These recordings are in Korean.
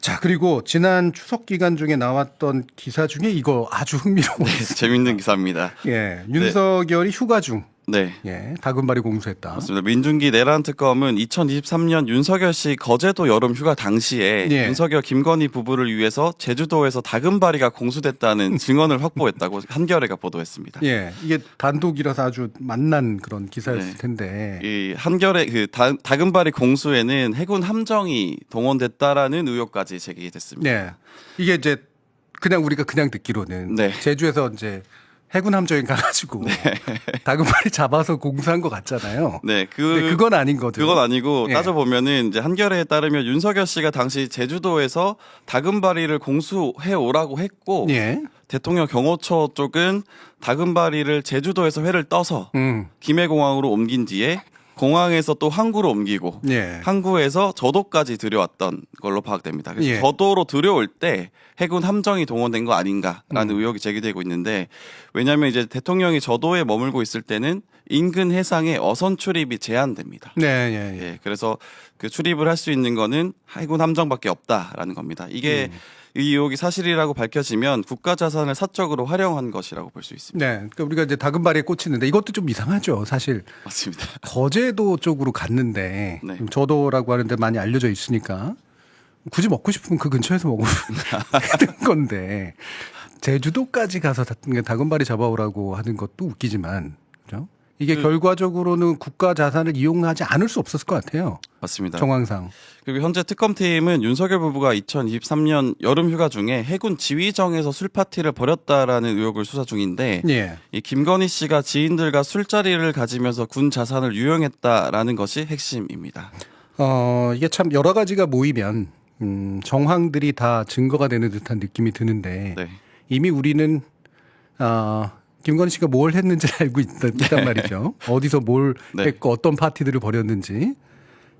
자, 그리고 지난 추석 기간 중에 나왔던 기사 중에 이거 아주 흥미로웠어요. 재밌는 기사입니다. 예, 윤석열이 휴가 중 네. 예, 다금바리 공수했다. 맞습니다. 민중기 내란 특검은 2023년 윤석열 씨 거제도 여름 휴가 당시에 예. 윤석열 김건희 부부를 위해서 제주도에서 다금바리가 공수됐다는 증언을 확보했다고 한겨레가 보도했습니다. 예, 이게 단독이라서 아주 만난 그런 기사였을 네. 텐데. 이 한겨레 다금바리 공수에는 해군 함정이 동원됐다라는 의혹까지 제기됐습니다. 네, 이게 이제 그냥 우리가 그냥 듣기로는 네. 제주에서 이제 해군 함정에 가가지고 다금바리 잡아서 공수한 것 같잖아요. 네, 근데 그건 아닌 거죠. 그건 아니고 예. 따져보면은 이제 한겨레에 따르면 윤석열 씨가 당시 제주도에서 다금바리를 공수해 오라고 했고 예, 대통령 경호처 쪽은 다금바리를 제주도에서 회를 떠서 김해공항으로 옮긴 뒤에 공항에서 또 항구로 옮기고 예, 항구에서 저도까지 들여왔던 걸로 파악됩니다. 그래서 예. 저도로 들여올 때 해군 함정이 동원된 거 아닌가라는 의혹이 제기되고 있는데 왜냐하면 이제 대통령이 저도에 머물고 있을 때는 인근 해상에 어선 출입이 제한됩니다. 네, 예, 예. 예, 그래서 그 출입을 할 수 있는 거는 해군 함정밖에 없다라는 겁니다. 이게 이 의혹이 사실이라고 밝혀지면 국가 자산을 사적으로 활용한 것이라고 볼 수 있습니다. 네, 그러니까 우리가 이제 다금바리에 꽂히는데 이것도 좀 이상하죠, 사실. 맞습니다. 거제도 쪽으로 갔는데 네. 좀 저도라고 하는데 많이 알려져 있으니까 굳이 먹고 싶으면 그 근처에서 먹으면 되는 건데 제주도까지 가서 다금바리 잡아오라고 하는 것도 웃기지만 그죠? 이게 결과적으로는 국가 자산을 이용하지 않을 수 없었을 것 같아요. 맞습니다. 정황상. 그리고 현재 특검팀은 윤석열 부부가 2023년 여름 휴가 중에 해군 지휘정에서 술 파티를 벌였다라는 의혹을 수사 중인데 예. 이 김건희 씨가 지인들과 술자리를 가지면서 군 자산을 유용했다라는 것이 핵심입니다. 이게 참 여러 가지가 모이면 정황들이 다 증거가 되는 듯한 느낌이 드는데 네. 이미 우리는 김건희 씨가 뭘 했는지를 알고 있단 말이죠. 어디서 뭘 네. 했고 어떤 파티들을 벌였는지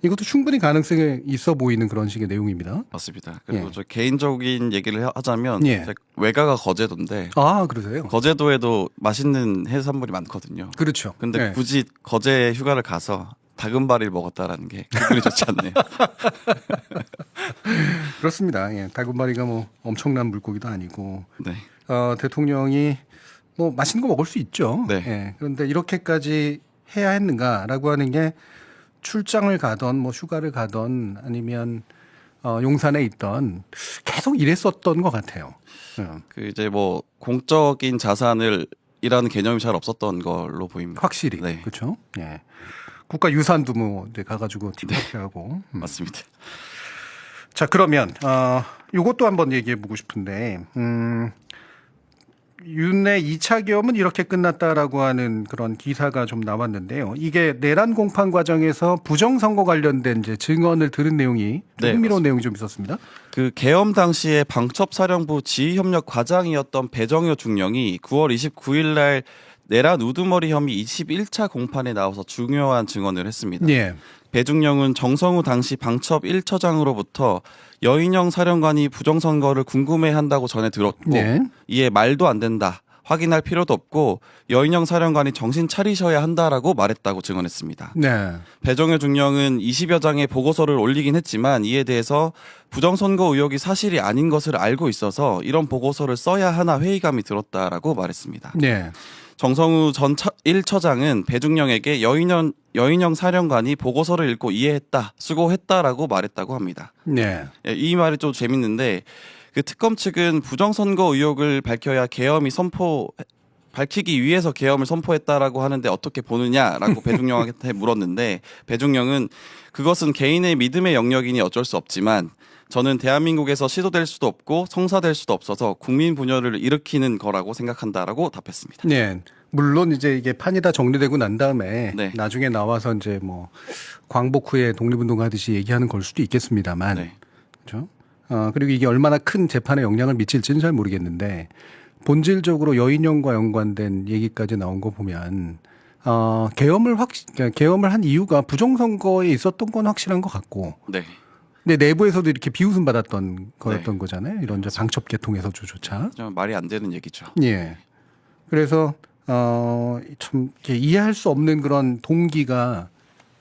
이것도 충분히 가능성이 있어 보이는 그런 식의 내용입니다. 맞습니다. 그리고 예. 저 개인적인 얘기를 하자면 예. 제 외가가 거제도인데 아, 그러세요? 거제도에도 맛있는 해산물이 많거든요. 그렇죠. 근데 예. 굳이 거제 휴가를 가서 다금바리를 먹었다라는 게 기분이 좋지 않네요. 그렇습니다. 예. 다금바리가 뭐 엄청난 물고기도 아니고 네. 대통령이 뭐 맛있는 거 먹을 수 있죠. 네. 예. 그런데 이렇게까지 해야 했는가라고 하는 게 출장을 가던 뭐 휴가를 가던 아니면 용산에 있던 계속 이랬었던 것 같아요. 그 이제 뭐 공적인 자산을 이라는 개념이 잘 없었던 걸로 보입니다. 확실히 네. 그렇죠. 예. 국가 유산도 뭐 이제 가가지고 티파티하고. 맞습니다. 자, 그러면 요것도 한번 얘기해 보고 싶은데 윤의 2차 계엄은 이렇게 끝났다라고 하는 그런 기사가 좀 나왔는데요. 이게 내란 공판 과정에서 부정선거 관련된 이제 증언을 들은 내용이 좀 네, 흥미로운 내용이 좀 있었습니다. 그 계엄 당시에 방첩사령부 지휘협력 과장이었던 배정효 중령이 9월 29일 날 내란 우두머리 혐의 21차 공판에 나와서 중요한 증언을 했습니다. 예. 배중령은 정성우 당시 방첩 1처장으로부터 여인영 사령관이 부정선거를 궁금해한다고 전해 들었고 네. 이에 말도 안 된다. 확인할 필요도 없고 여인영 사령관이 정신 차리셔야 한다라고 말했다고 증언했습니다. 네. 배정효 중령은 20여 장의 보고서를 올리긴 했지만 이에 대해서 부정선거 의혹이 사실이 아닌 것을 알고 있어서 이런 보고서를 써야 하나 회의감이 들었다라고 말했습니다. 네. 정성우 전 1처장은 배중령에게 여인영 사령관이 보고서를 읽고 이해했다, 수고했다라고 말했다고 합니다. 네. 예, 이 말이 좀 재밌는데 그 특검 측은 부정선거 의혹을 밝혀야 밝히기 위해서 계엄을 선포했다라고 하는데 어떻게 보느냐라고 배중령한테 물었는데 배중령은 그것은 개인의 믿음의 영역이니 어쩔 수 없지만 저는 대한민국에서 시도될 수도 없고 성사될 수도 없어서 국민 분열을 일으키는 거라고 생각한다라고 답했습니다. 네. 물론 이제 이게 판이 다 정리되고 난 다음에 네. 나중에 나와서 이제 뭐 광복 후에 독립운동 하듯이 얘기하는 걸 수도 있겠습니다만 네. 그렇죠? 그리고 이게 얼마나 큰 재판에 영향을 미칠지는 잘 모르겠는데 본질적으로 여인영과 연관된 얘기까지 나온 거 보면 계엄을 한 이유가 부정선거에 있었던 건 확실한 것 같고 네. 근데 내부에서도 이렇게 비웃음 받았던 거였던 네. 거잖아요. 이런 이제 방첩 계통에서조차. 좀 말이 안 되는 얘기죠. 예. 그래서 참 이렇게 이해할 수 없는 그런 동기가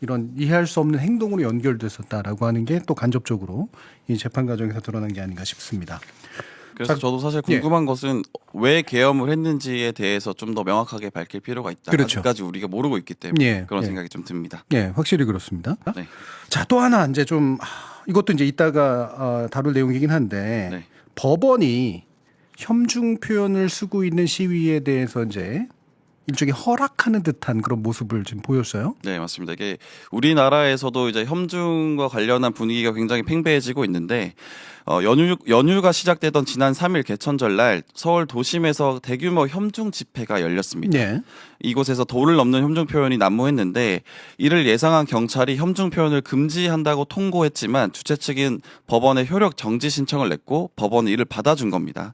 이런 이해할 수 없는 행동으로 연결됐었다라고 하는 게 또 간접적으로 이 재판 과정에서 드러난 게 아닌가 싶습니다. 그래서 저도 사실 궁금한 것은 왜 계엄을 했는지에 대해서 좀 더 명확하게 밝힐 필요가 있다. 그렇죠. 아직까지 우리가 모르고 있기 때문에 예, 그런 예. 생각이 좀 듭니다. 예, 확실히 그렇습니다. 네. 자, 또 하나 이제 좀 이것도 이제 이따가 다룰 내용이긴 한데 네. 법원이 혐중 표현을 쓰고 있는 시위에 대해서 이제 일종의 허락하는 듯한 그런 모습을 지금 보였어요. 네, 맞습니다. 이게 우리나라에서도 이제 혐중과 관련한 분위기가 굉장히 팽배해지고 있는데 연휴가 시작되던 지난 3일 개천절 날 서울 도심에서 대규모 혐중 집회가 열렸습니다. 네. 이곳에서 도를 넘는 혐중 표현이 난무했는데 이를 예상한 경찰이 혐중 표현을 금지한다고 통고했지만 주최 측은 법원에 효력 정지 신청을 냈고 법원이 이를 받아준 겁니다.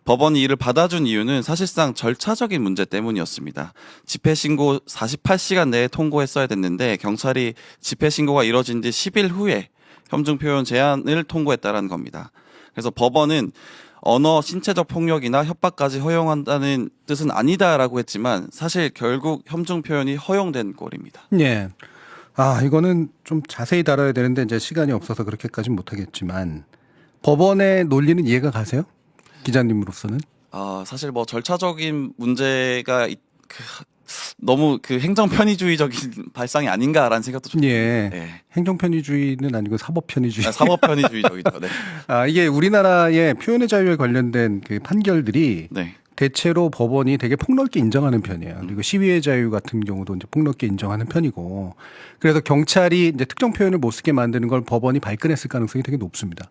법원이 이를 받아준 이유는 사실상 절차적인 문제 때문이었습니다. 집회 신고 48시간 내에 통고했어야 됐는데 경찰이 집회 신고가 이뤄진 뒤 10일 후에 혐중 표현 제한을 통고했다라는 겁니다. 그래서 법원은 언어, 신체적 폭력이나 협박까지 허용한다는 뜻은 아니다라고 했지만 사실 결국 혐중 표현이 허용된 꼴입니다. 네. 이거는 좀 자세히 다뤄야 되는데 이제 시간이 없어서 그렇게까지는 못하겠지만 법원의 논리는 이해가 가세요? 기자님으로서는? 사실 뭐 절차적인 문제가 너무 행정 편의주의적인 발상이 아닌가라는 생각도 좀 예. 네. 행정 편의주의는 아니고 사법 편의주의. 사법 편의주의적이죠. 네. 이게 우리나라의 표현의 자유에 관련된 그 판결들이 네. 대체로 법원이 되게 폭넓게 인정하는 편이에요. 그리고 시위의 자유 같은 경우도 이제 폭넓게 인정하는 편이고, 그래서 경찰이 이제 특정 표현을 못 쓰게 만드는 걸 법원이 발끈했을 가능성이 되게 높습니다.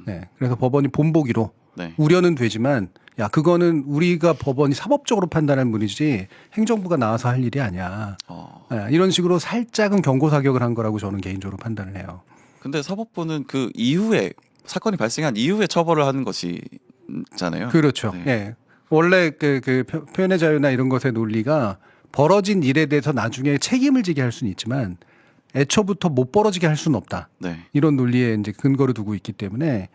네. 그래서 법원이 본보기로 네. 우려는 되지만, 야, 그거는 우리가 법원이 사법적으로 판단할 문이지 행정부가 나와서 할 일이 아니야. 네, 이런 식으로 살짝은 경고 사격을 한 거라고 저는 개인적으로 판단을 해요. 근데 사법부는 그 이후에 사건이 발생한 이후에 처벌을 하는 것이잖아요. 그렇죠. 네. 예. 원래 그 표현의 자유나 이런 것의 논리가 벌어진 일에 대해서 나중에 책임을 지게 할 수는 있지만 애초부터 못 벌어지게 할 수는 없다. 네. 이런 논리에 이제 근거를 두고 있기 때문에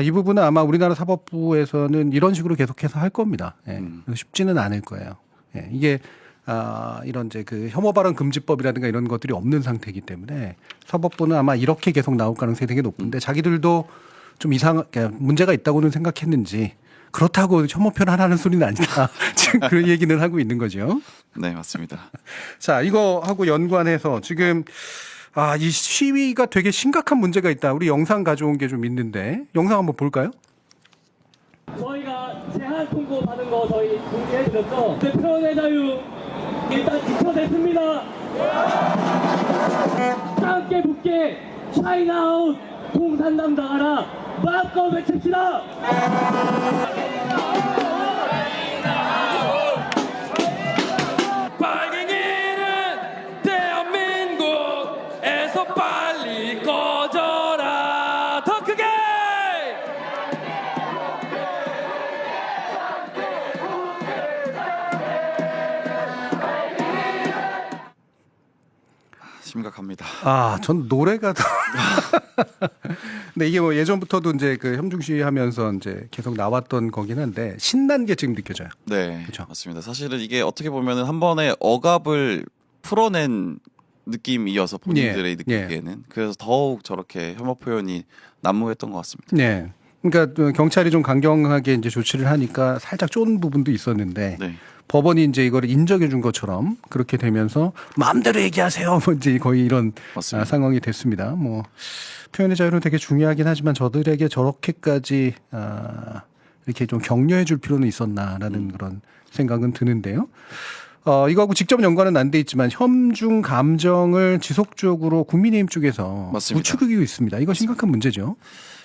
이 부분은 아마 우리나라 사법부에서는 이런 식으로 계속해서 할 겁니다. 예. 그래서 쉽지는 않을 거예요. 예. 이게 이런 이제 그 혐오 발언 금지법이라든가 이런 것들이 없는 상태이기 때문에 사법부는 아마 이렇게 계속 나올 가능성이 되게 높은데 자기들도 좀 문제가 있다고는 생각했는지 그렇다고 혐오 표현하라는 소리는 아니다. 지금 그런 얘기는 하고 있는 거죠. 네, 맞습니다. 자, 이거하고 연관해서 지금 이 시위가 되게 심각한 문제가 있다. 우리 영상 가져온 게 좀 있는데 영상 한번 볼까요? 저희가 제한 통고 받은 거 저희 공개해드렸죠. 표현의 자유 일단 지켜냈습니다. 함께 붙게 차이나웃 공산당 나가라 마음껏 외칩시다. 빨갱이는 대한민국에서 빨리 꺼져라. 더 크게. 심각합니다. 전 노래가 더. 근데 이게 뭐 예전부터도 이제 그 혐중 시위하면서 이제 계속 나왔던 거긴 한데 신난 게 지금 느껴져요. 네, 그쵸. 맞습니다. 사실은 이게 어떻게 보면은 한 번에 억압을 풀어낸 느낌이어서 본인들이 예, 느끼기에는 그래서 더욱 저렇게 혐오 표현이 난무했던 것 같습니다. 네. 그러니까 경찰이 좀 강경하게 이제 조치를 하니까 살짝 쫀 부분도 있었는데 네. 법원이 이제 이거를 인정해 준 것처럼 그렇게 되면서 마음대로 얘기하세요. 뭐 이제 거의 이런 맞습니다. 상황이 됐습니다. 뭐 표현의 자유는 되게 중요하긴 하지만 저들에게 저렇게까지 이렇게 좀 격려해 줄 필요는 있었나라는 그런 생각은 드는데요. 이거하고 직접 연관은 안 돼 있지만 혐중 감정을 지속적으로 국민의힘 쪽에서 맞습니다. 부추기고 있습니다. 이거 심각한 문제죠.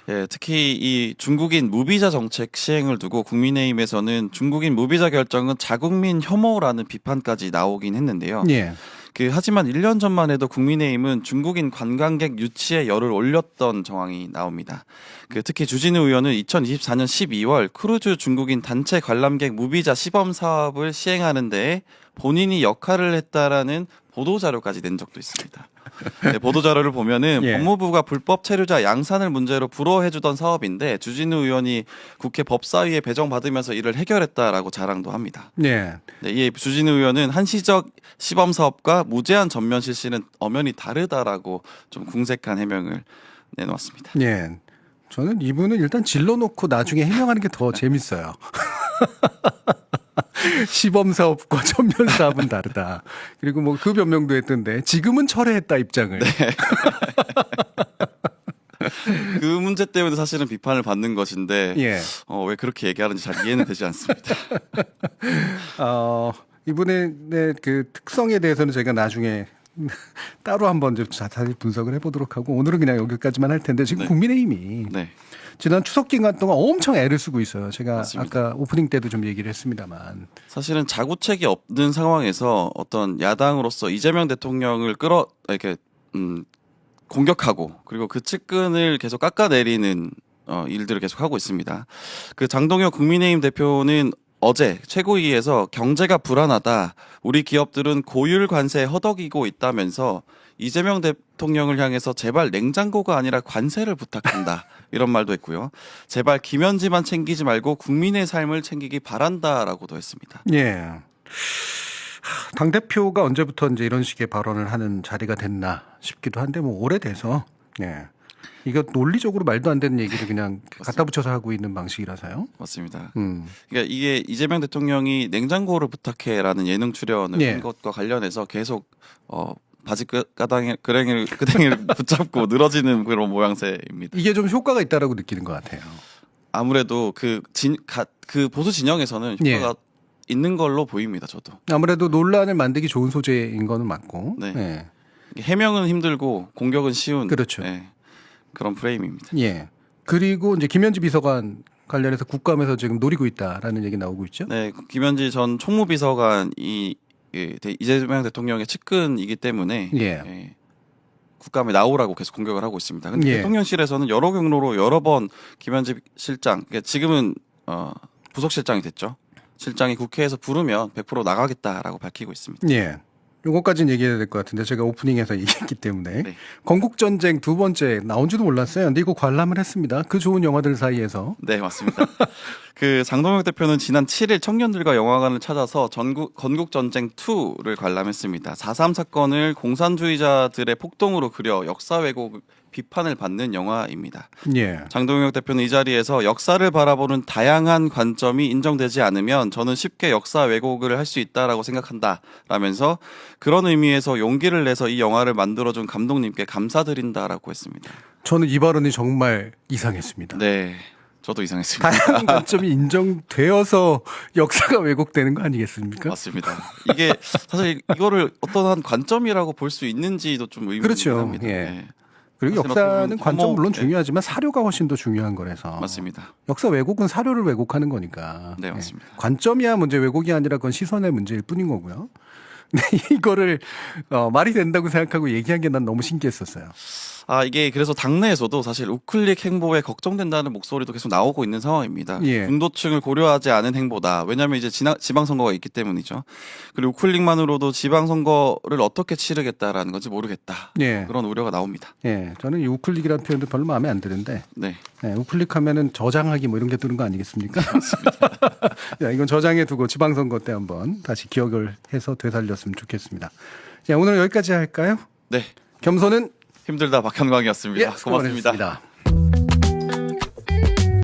예, 특히 이 중국인 무비자 정책 시행을 두고 국민의힘에서는 중국인 무비자 결정은 자국민 혐오라는 비판까지 나오긴 했는데요. 예. 하지만 1년 전만 해도 국민의힘은 중국인 관광객 유치에 열을 올렸던 정황이 나옵니다. 특히 주진우 의원은 2024년 12월 크루즈 중국인 단체 관람객 무비자 시범 사업을 시행하는 데 본인이 역할을 했다라는 보도 자료까지 낸 적도 있습니다. 네, 보도 자료를 보면은 예. 법무부가 불법 체류자 양산을 문제로 불허해주던 사업인데 주진우 의원이 국회 법사위에 배정받으면서 이를 해결했다라고 자랑도 합니다. 예. 네, 이에 주진우 의원은 한시적 시범 사업과 무제한 전면 실시는 엄연히 다르다라고 좀 궁색한 해명을 내놓았습니다. 예. 저는 이분은 일단 질러놓고 나중에 해명하는 게 더 재밌어요. 시범 사업과 전면 사업은 다르다. 그리고 뭐 그 변명도 했던데 지금은 철회했다 입장을. 그 문제 때문에 사실은 비판을 받는 것인데 예. 왜 그렇게 얘기하는지 잘 이해는 되지 않습니다. 이분의 그 특성에 대해서는 저희가 나중에 따로 한번 좀 자세히 분석을 해보도록 하고 오늘은 그냥 여기까지만 할 텐데 지금 네. 국민의힘이 네, 지난 추석 기간 동안 엄청 애를 쓰고 있어요. 제가 맞습니다. 아까 오프닝 때도 좀 얘기를 했습니다만. 사실은 자구책이 없는 상황에서 어떤 야당으로서 이재명 대통령을 이렇게 공격하고 그리고 그 측근을 계속 깎아내리는 일들을 계속 하고 있습니다. 그 장동혁 국민의힘 대표는 어제 최고위에서 경제가 불안하다. 우리 기업들은 고율 관세에 허덕이고 있다면서 이재명 대통령을 향해서 제발 냉장고가 아니라 관세를 부탁한다. 이런 말도 했고요. 제발 김현지만 챙기지 말고 국민의 삶을 챙기기 바란다라고도 했습니다. 예. 당대표가 언제부터 이제 이런 식의 발언을 하는 자리가 됐나 싶기도 한데 뭐 오래돼서 예. 이거 논리적으로 말도 안 되는 얘기를 그냥 갖다 붙여서 하고 있는 방식이라서요. 맞습니다. 음. 그러니까 이게 이재명 대통령이 냉장고를 부탁해라는 예능 출연을 예. 한 것과 관련해서 계속 바지 끄댕이를 붙잡고 늘어지는 그런 모양새입니다. 이게 좀 효과가 있다라고 느끼는 것 같아요. 아무래도 그 보수 진영에서는 예. 효과가 있는 걸로 보입니다. 저도 아무래도 논란을 만들기 좋은 소재인 거는 맞고. 네. 예. 해명은 힘들고 공격은 쉬운 그렇죠. 그런 프레임입니다. 예. 그리고 이제 김현지 비서관 관련해서 국감에서 지금 노리고 있다라는 얘기 나오고 있죠. 네, 김현지 전 총무비서관이 이재명 대통령의 측근이기 때문에 예. 국감에 나오라고 계속 공격을 하고 있습니다. 근데 예. 대통령실에서는 여러 경로로 여러 번 김현지 실장, 그러니까 지금은 부속실장이 됐죠. 실장이 국회에서 부르면 100% 나가겠다라고 밝히고 있습니다. 예. 요거까지는 얘기해야 될 것 같은데 제가 오프닝에서 얘기했기 때문에 네. 건국전쟁 두 번째 나온지도 몰랐어요. 근데 이거 관람을 했습니다. 그 좋은 영화들 사이에서. 네, 맞습니다. 그 장동혁 대표는 지난 7일 청년들과 영화관을 찾아서 건국전쟁 2를 관람했습니다. 4.3 사건을 공산주의자들의 폭동으로 그려 역사 왜곡 비판을 받는 영화입니다. 예. 장동혁 대표는 이 자리에서 역사를 바라보는 다양한 관점이 인정되지 않으면 저는 쉽게 역사 왜곡을 할 수 있다라고 생각한다 라면서 그런 의미에서 용기를 내서 이 영화를 만들어준 감독님께 감사드린다라고 했습니다. 저는 이 발언이 정말 이상했습니다. 네, 저도 이상했습니다. 다양한 관점이 인정되어서 역사가 왜곡되는 거 아니겠습니까? 맞습니다. 이게 사실 이거를 어떠한 관점이라고 볼 수 있는지도 좀 의문이 그렇죠. 합니다. 예. 네. 그리고 사실 어떻게 역사는 보면 관점 물론 네. 중요하지만 사료가 훨씬 더 중요한 거라서. 맞습니다. 역사 왜곡은 사료를 왜곡하는 거니까. 네, 맞습니다. 관점이야 문제 왜곡이 아니라 그건 시선의 문제일 뿐인 거고요. 근데 이거를 말이 된다고 생각하고 얘기한 게 난 너무 신기했었어요. 이게 그래서 당내에서도 사실 우클릭 행보에 걱정된다는 목소리도 계속 나오고 있는 상황입니다. 예. 중도층을 고려하지 않은 행보다. 왜냐하면 이제 지방선거가 있기 때문이죠. 그리고 우클릭만으로도 지방선거를 어떻게 치르겠다라는 건지 모르겠다. 예. 그런 우려가 나옵니다. 예. 저는 이 우클릭이라는 표현도 별로 마음에 안 드는데 네, 예, 우클릭하면은 저장하기 뭐 이런 게 뜨는 거 아니겠습니까? 야, 이건 저장해 두고 지방선거 때 한번 다시 기억을 해서 되살렸으면 좋겠습니다. 자, 오늘 여기까지 할까요? 네. 겸손은 힘들다 박현광이었습니다. 예, 수고 고맙습니다. 많으셨습니다.